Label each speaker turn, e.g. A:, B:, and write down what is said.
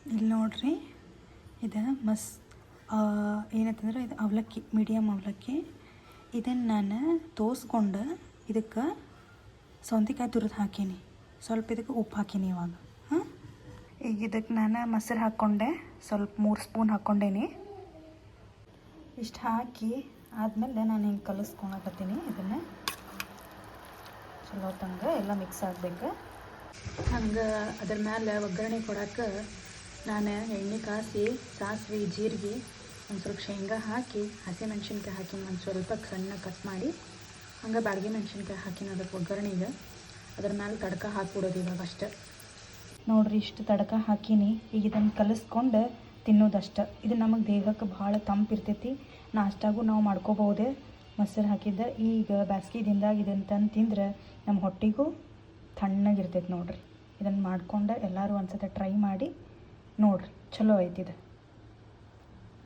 A: ಇಲ್ಲಿ ನೋಡ್ರಿ, ಇದು ಏನಂತಂದ್ರೆ ಇದು ಅವಲಕ್ಕಿ, ಮೀಡಿಯಮ್ ಅವಲಕ್ಕಿ. ಇದನ್ನು ನಾನು ತೋಸ್ಕೊಂಡು ಇದಕ್ಕೆ ಸೌಂತಿಕಾಯಿ ತುರಿದು ಹಾಕೀನಿ, ಸ್ವಲ್ಪ ಇದಕ್ಕೆ ಉಪ್ಪು ಹಾಕೀನಿ ಇವಾಗ. ಈಗ ಇದಕ್ಕೆ ನಾನು ಮೊಸರು ಹಾಕ್ಕೊಂಡೆ, ಸ್ವಲ್ಪ 3 ಸ್ಪೂನ್ ಹಾಕ್ಕೊಂಡೇನಿ. ಇಷ್ಟು ಹಾಕಿ ಆದಮೇಲೆ ನಾನು ಹಿಂಗೆ ಕಲಿಸ್ಕೊಳಕತ್ತೀನಿ. ಇದನ್ನು ಚಲೋ ತಂಗೆ ಎಲ್ಲ ಮಿಕ್ಸ್ ಆಗಬೇಕು. ಹಂಗೆ ಅದ್ರ ಮೇಲೆ ಒಗ್ಗರಣೆ ಕೊಡೋಕೆ ನಾನು ಎಣ್ಣೆ ಕಾಸಿ, ಸಾಸಿವೆ, ಜೀರಿಗೆ, ಒಂದು ಸ್ವಲ್ಪ ಶೇಂಗಾ ಹಾಕಿ, ಹಸಿಮೆಣ್ಸಿನ್ಕಾಯಿ ಹಾಕಿ ಒಂದು ಸ್ವಲ್ಪ ಸಣ್ಣ ಕಟ್ ಮಾಡಿ, ಹಂಗೆ ಬ್ಯಾಡಗಿ ಮೆಣ್ಸಿನ್ಕಾಯಿ ಹಾಕಿನ ಅದಕ್ಕೆ ಒಗ್ಗರಣೆಗೆ ಅದ್ರ ಮೇಲೆ ತಡ್ಕ ಹಾಕ್ಬಿಡೋದು ಇವಾಗ ಅಷ್ಟೆ. ನೋಡಿರಿ, ಇಷ್ಟು ತಡ್ಕ ಹಾಕೀನಿ. ಈಗ ಇದನ್ನು ಕಲಿಸ್ಕೊಂಡು ತಿನ್ನೋದಷ್ಟೆ. ಇದು ನಮಗೆ ದೇಹಕ್ಕೆ ಭಾಳ ತಂಪಿರ್ತೈತಿ. ನಾಷ್ಟಾಗೂ ನಾವು ಮಾಡ್ಕೋಬೋದೆ ಮೊಸರು ಹಾಕಿದ್ದೆ. ಈಗ ಬ್ಯಾಸ್ಗೆ ದಿನದಾಗ ಇದನ್ನು ತಂದು ತಿಂದ್ರೆ ನಮ್ಮ ಹೊಟ್ಟೆಗೂ ತಣ್ಣಗಿರ್ತೈತೆ ನೋಡಿರಿ. ಇದನ್ನು ಮಾಡ್ಕೊಂಡು ಎಲ್ಲರೂ ಒಂದು ಸತಿ ಟ್ರೈ ಮಾಡಿ ನೋಡಿರಿ, ಚಲೋ ಐತಿದೆ.